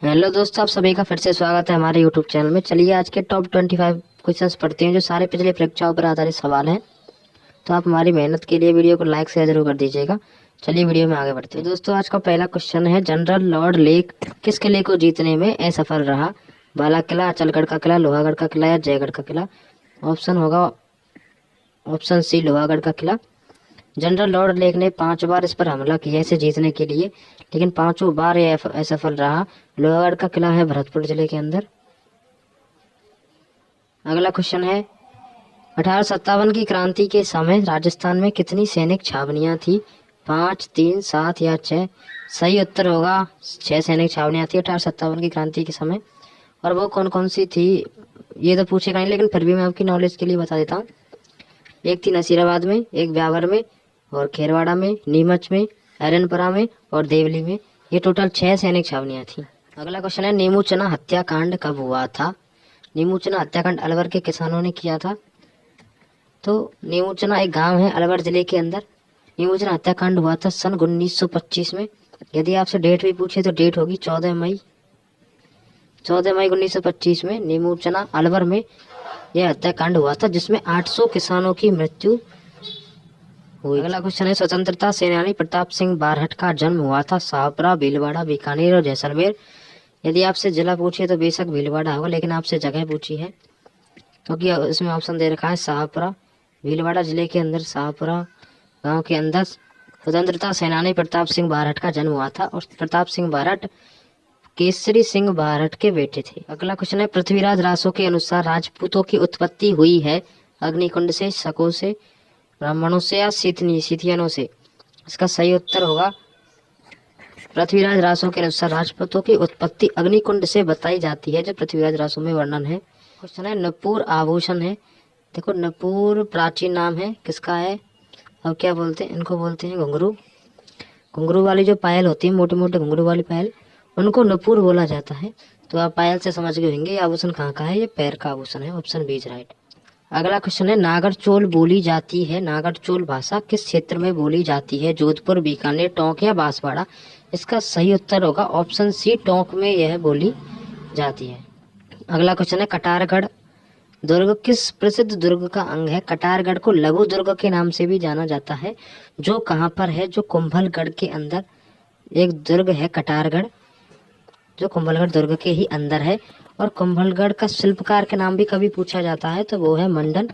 Hello दोस्तों, आप सभी का फिर से स्वागत है हमारे यूट्यूब चैनल में। चलिए आज के टॉप 25 क्वेश्चंस पढ़ते हैं जो सारे पिछले परीक्षाओं पर आधारित सवाल हैं। तो आप हमारी मेहनत के लिए वीडियो को लाइक शेयर जरूर कर दीजिएगा। चलिए वीडियो में आगे बढ़ते हैं। तो दोस्तों आज का पहला क्वेश्चन है, जनरल लॉर्ड लेक किस किले को जीतने में असफल रहा? बाला किला, अचलगढ़ का किला, लोहागढ़ का किला या जयगढ़ का किला? ऑप्शन होगा ऑप्शन सी, लोहागढ़ का किला। जनरल लॉर्ड लेक ने 5 बार इस पर हमला किया इसे जीतने के लिए, लेकिन 5 बार यह असफल रहा। लोहागढ़ का किला है भरतपुर जिले के अंदर। अगला क्वेश्चन है, 1857 की क्रांति के समय राजस्थान में कितनी सैनिक छावनियां थी? 5, 3, 7 या 6? सही उत्तर होगा 6 सैनिक छावनियां थी 1857 की क्रांति के समय। और वो कौन कौन सी थी ये तो पूछेगा नहीं, लेकिन फिर भी मैं आपकी नॉलेज के लिए बता देता हूँ। एक थी नसीराबाद में, एक ब्यावर में, और खेरवाड़ा में, नीमच में, हरनपुरा में और देवली में। ये टोटल 6 सैनिक छावनियां थी। अगला क्वेश्चन है, नीमू चना हत्याकांड कब हुआ था? नीमू चना हत्याकांड अलवर के किसानों ने किया था। तो नीमू चना एक गांव है अलवर जिले के अंदर। नीमू चना हत्याकांड हुआ था सन 1925 में। यदि आपसे डेट भी पूछे तो डेट होगी 14 मई 1925 में नीमू चना अलवर में यह हत्याकांड हुआ था, जिसमें 800 किसानों की मृत्यु हुई। अगला क्वेश्चन है, स्वतंत्रता सेनानी प्रताप सिंह बारहट का जन्म हुआ था शाहपुरा, भीलवाड़ा, बीकानेर और जैसलमेर। यदि आपसे जिला पूछे तो बेशक भीलवाड़ा होगा, लेकिन आपसे जगह पूछी है क्योंकि इसमें ऑप्शन दे रखा है शाहपुरा। भीलवाड़ा जिले के अंदर शाहपुरा गांव के अंदर स्वतंत्रता सेनानी प्रताप सिंह बारहट का जन्म हुआ था, और प्रताप सिंह बारहट केसरी सिंह बारहट के बेटे थे। अगला क्वेश्चन है, पृथ्वीराज रासो के अनुसार राजपूतों की उत्पत्ति हुई है अग्निकुंड से, शकों से, ब्राह्मणों से या सिथियनों से? इसका सही उत्तर होगा पृथ्वीराज रासो के अनुसार राजपूतों की उत्पत्ति अग्निकुंड से बताई जाती है, जो पृथ्वीराज रासो में वर्णन है। क्वेश्चन है, नूपुर आभूषण है। देखो नूपुर प्राचीन नाम है किसका है? अब क्या बोलते हैं इनको? बोलते हैं घुंघरू। घुंघरू वाली जो पायल होती है, मोटे मोटे घुंघरू वाली पायल, उनको नूपुर बोला जाता है। तो आप पायल से समझ गए होंगे ये आभूषण कहाँ का है। ये पैर का आभूषण है। Option B is right. अगला क्वेश्चन है, नागरचोल बोली जाती है। नागरचोल भाषा किस क्षेत्र में बोली जाती है? जोधपुर, बीकानेर, टोंक या बांसवाड़ा? इसका सही उत्तर होगा ऑप्शन सी, टोंक में यह बोली जाती है। अगला क्वेश्चन है, कटारगढ़ दुर्ग किस प्रसिद्ध दुर्ग का अंग है? कटारगढ़ को लघु दुर्ग के नाम से भी जाना जाता है। जो कहाँ पर है? जो कुंभलगढ़ के अंदर एक दुर्ग है कटारगढ़, जो कुंभलगढ़ दुर्ग के ही अंदर है। और कुंभलगढ़ का शिल्पकार के नाम भी कभी पूछा जाता है तो वो है मंडन।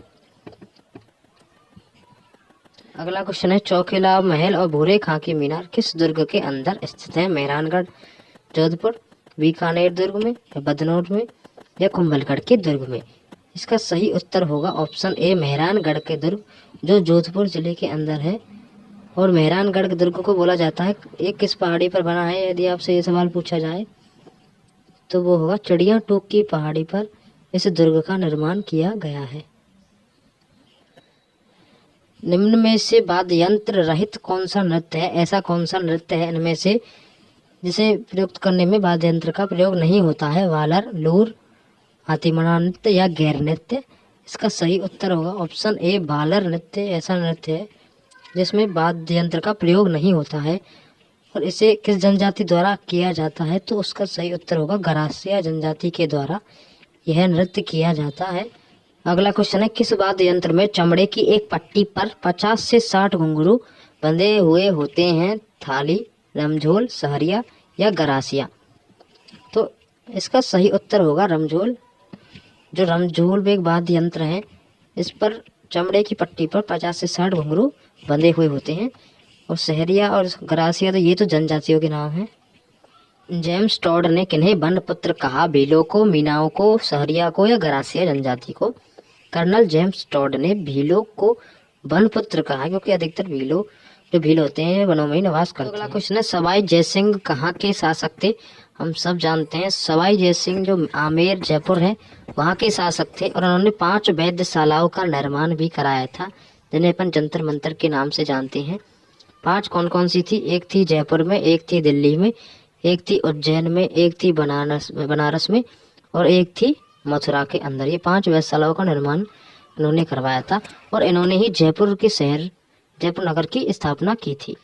अगला क्वेश्चन है, चौकीला महल और भूरे खां की मीनार किस दुर्ग के अंदर स्थित है? मेहरानगढ़, जोधपुर, बीकानेर दुर्ग में या बदनौर में या कुंभलगढ़ के दुर्ग में? इसका सही उत्तर होगा ऑप्शन ए, मेहरानगढ़ के दुर्ग, जो जोधपुर जिले के अंदर है। और मेहरानगढ़ के दुर्ग को बोला जाता है, एक किस पहाड़ी पर बना है यदि आपसे ये सवाल पूछा जाए तो वो होगा चिड़िया टोक की पहाड़ी पर इस दुर्ग का निर्माण किया गया है। निम्न में से वाद्य यंत्र रहित कौन सा नृत्य है? ऐसा कौन सा नृत्य है इनमें से जिसे प्रयुक्त करने में वाद्य यंत्र का प्रयोग नहीं होता है? वालर, लूर, हाथीमना नृत्य या गैर नृत्य? इसका सही उत्तर होगा ऑप्शन ए, भालर नृत्य। ऐसा नृत्य है जिसमें वाद्य यंत्र का प्रयोग नहीं होता है। और इसे किस जनजाति द्वारा किया जाता है? तो उसका सही उत्तर होगा गरासिया जनजाति के द्वारा यह नृत्य किया जाता है। अगला क्वेश्चन है, किस वाद्य यंत्र में चमड़े की एक पट्टी पर 50 से 60 घुंघरू बंधे हुए होते हैं? थाली, रमझोल, सहरिया या गरासिया? तो इसका सही उत्तर होगा रमझोल। जो रमझोल भी एक वाद्य यंत्र है, इस पर चमड़े की पट्टी पर 50 से 60 घुंघरू बंधे हुए होते हैं। और सहरिया और गरासिया तो ये तो जनजातियों के नाम हैं। जेम्स टॉड ने किन्हें वनपुत्र कहा? भीलों को, मीनाओं को, सहरिया को या गरासिया जनजाति को? कर्नल जेम्स टॉड ने भीलों को वनपुत्र कहा क्योंकि अधिकतर भीलों जो भील होते हैं वनों में ही निवास करते हैं। अगला क्वेश्चन है, सवाई जयसिंह कहाँ के शासक थे? हम सब जानते हैं सवाई जयसिंह जो आमेर जयपुर है वहाँ के शासक थे, और उन्होंने 5 वैद्यशालाओं का निर्माण भी कराया था, जिन्हें अपन जंतर मंतर के नाम से जानते हैं। 5 कौन कौन सी थी? एक थी जयपुर में, एक थी दिल्ली में, एक थी उज्जैन में, एक थी बनारस में और एक थी मथुरा के अंदर। ये 5 वेधशालाओं का निर्माण इन्होंने करवाया था, और इन्होंने ही जयपुर के शहर जयपुर नगर की स्थापना की थी।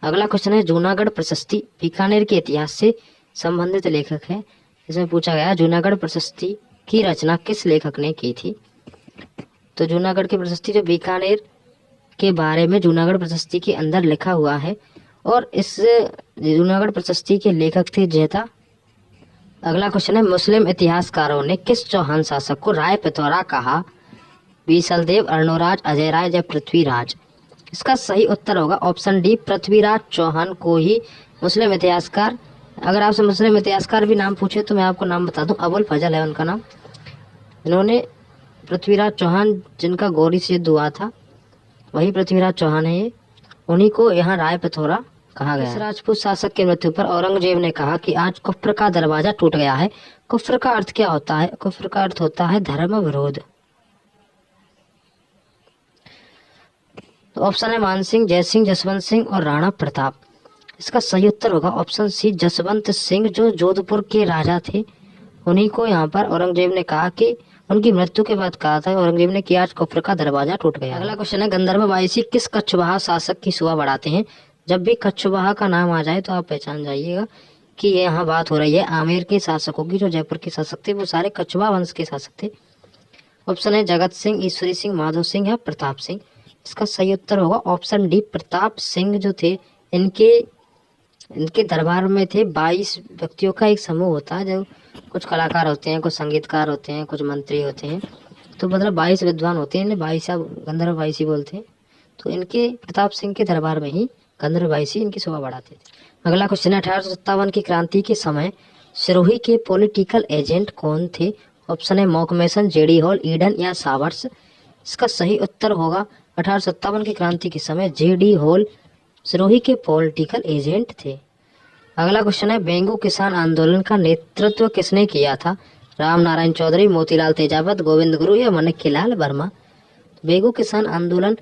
अगला क्वेश्चन है, जूनागढ़ प्रशस्ति बीकानेर के इतिहास से संबंधित लेखक है। इसमें पूछा गया जूनागढ़ प्रशस्ति की रचना किस लेखक ने की थी। तो जूनागढ़ की प्रशस्ति जो बीकानेर के बारे में जूनागढ़ प्रशस्ति के अंदर लिखा हुआ है, और इस जूनागढ़ प्रशस्ति के लेखक थे जैता। अगला क्वेश्चन है मुस्लिम इतिहासकारों ने किस चौहान शासक को राय पिथौरा कहा। बीसलदेव, अर्णोराज, अजयराज या पृथ्वीराज। इसका सही उत्तर होगा ऑप्शन डी, पृथ्वीराज चौहान को ही मुस्लिम इतिहासकार। अगर आपसे मुस्लिम इतिहासकार भी नाम पूछे तो मैं आपको नाम बता दूं, अबुल फजल है उनका नाम। इन्होंने पृथ्वीराज चौहान जिनका गौरी से युद्ध हुआ था वही पृथ्वीराज चौहान है ये, उन्हीं को यहाँ राय पिथौरा कहा गया। इस राजपूत शासक की मृत्यु पर औरंगजेब ने कहा कि आज कुफ्र का दरवाजा टूट गया है। कुफ्र का अर्थ क्या होता है? कुफ्र का अर्थ होता है धर्म विरोध। तो ऑप्शन है मानसिंह, जयसिंह, जसवंत सिंह और राणा प्रताप। इसका सही उत्तर होगा ऑप्शन सी, जसवंत सिंह, जो जोधपुर के राजा थे। उन्हीं को यहाँ पर औरंगजेब ने कहा कि उनकी मृत्यु के बाद कहा था औरंगजेब ने कि आज कुफ्र का दरवाजा टूट गया। अगला क्वेश्चन है गंधर्व वायसी किस कछवाहा शासक की शोभा बढ़ाते हैं। जब भी कछवाहा का नाम आ जाए तो आप पहचान जाइएगा कि ये यहाँ बात हो रही है आमेर के शासकों की। जो जयपुर के शासक थे वो सारे कछवाहा वंश के शासक थे। ऑप्शन है जगत सिंह, ईश्वरी सिंह, माधव सिंह या प्रताप सिंह। इसका सही उत्तर होगा ऑप्शन डी, प्रताप सिंह जो थे इनके दरबार में थे 22 व्यक्तियों का एक समूह होता है। जो कुछ कलाकार होते हैं, कुछ संगीतकार होते हैं, कुछ मंत्री होते हैं, तो मतलब 22 विद्वान होते हैं, इन्हें 22 गंधर्व वायसी बोलते हैं। तो इनके प्रताप सिंह के दरबार में ही गंधर्व वायसी इनकी शोभा बढ़ाते थे। अगला क्वेश्चन है 1857 की क्रांति के समय सिरोही के पॉलिटिकल एजेंट कौन थे। ऑप्शन है मॉकमेसन, जेडी हॉल, ईडन या सावर्स। इसका सही उत्तर होगा 1857 की क्रांति के समय जेडी हॉल सिरोही के पॉलिटिकल एजेंट थे। अगला क्वेश्चन है बेंगू किसान आंदोलन का नेतृत्व किसने किया था। राम नारायण चौधरी, मोतीलाल तेजावत, गोविंद गुरु या माणिक्यलाल वर्मा। बेंगू किसान आंदोलन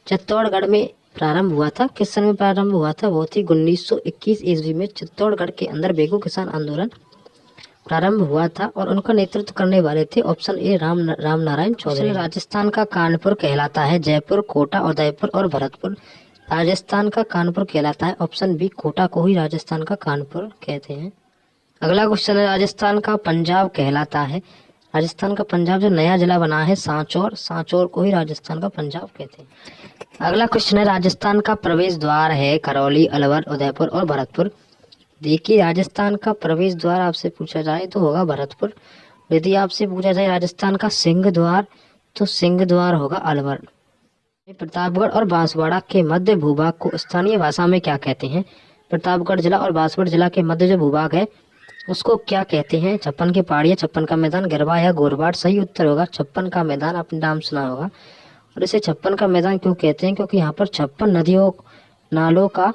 चित्तौड़गढ़ में प्रारंभ हुआ था। किस सन में प्रारंभ हुआ था? वो थी 1921 ईस्वी में चित्तौड़गढ़ के अंदर बेंगू किसान आंदोलन प्रारंभ हुआ था, और उनका नेतृत्व करने वाले थे ऑप्शन ए राम नारायण चौधरी। राजस्थान का कानपुर कहलाता है। जयपुर, कोटा, उदयपुर और भरतपुर। राजस्थान का कानपुर कहलाता है ऑप्शन बी, कोटा को ही राजस्थान का कानपुर कहते हैं। अगला क्वेश्चन है राजस्थान का पंजाब कहलाता है। राजस्थान का पंजाब जो नया जिला बना है सांचौर को ही राजस्थान का पंजाब कहते हैं। अगला क्वेश्चन है राजस्थान का प्रवेश द्वार है करौली, अलवर, उदयपुर और भरतपुर। देखिए राजस्थान का प्रवेश द्वार आपसे पूछा जाए तो होगा भरतपुर। यदि आपसे पूछा जाए राजस्थान का सिंह द्वार तो सिंह द्वार होगा अलवर। प्रतापगढ़ और बांसवाड़ा के मध्य भूभाग को स्थानीय भाषा में क्या कहते हैं। प्रतापगढ़ जिला और बांसवाड़ा जिला के मध्य जो भूभाग है उसको क्या कहते हैं। छप्पन की पहाड़ियाँ, छप्पन का मैदान, गरबा या गोरबाट। सही उत्तर होगा छप्पन का मैदान। आपने नाम सुना होगा। और इसे छप्पन का मैदान क्यों कहते हैं? क्योंकि यहाँ पर 56 नदियों नालों का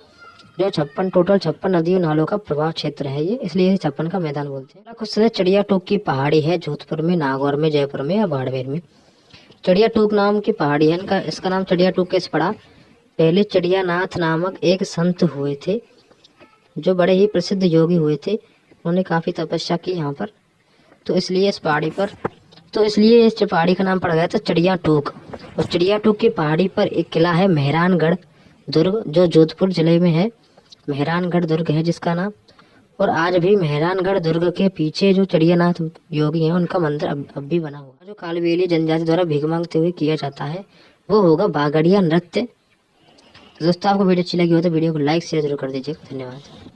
जो 56 नदियों नालों का प्रभाव क्षेत्र है ये, इसलिए छप्पन का मैदान बोलते हैं। क्वेश्चन है चिड़िया टोक की पहाड़ी है जोधपुर में, नागौर में, जयपुर में या बाड़मेर में। चिड़िया टोक नाम की पहाड़ी है। इसका नाम चिड़िया टोक कैसे पड़ा? पहले चिड़ियानाथ नामक एक संत हुए थे जो बड़े ही प्रसिद्ध योगी हुए थे। उन्होंने काफी तपस्या की यहाँ पर, तो इसलिए इस पहाड़ी का नाम पड़ गया था चिड़िया टोक। और चिड़िया टोक की पहाड़ी पर एक किला है मेहरानगढ़ दुर्ग जो जोधपुर जिले में है। मेहरानगढ़ दुर्ग है जिसका नाम। और आज भी मेहरानगढ़ दुर्ग के पीछे जो चिड़ियानाथ योगी हैं उनका मंदिर अब भी बना हुआ है। जो कालबेलिया जनजाति द्वारा भीख मांगते हुए किया जाता है वो होगा बागड़िया नृत्य। दोस्तों आपको वीडियो अच्छी लगी हो तो वीडियो को लाइक शेयर जरूर कर दीजिएगा। धन्यवाद।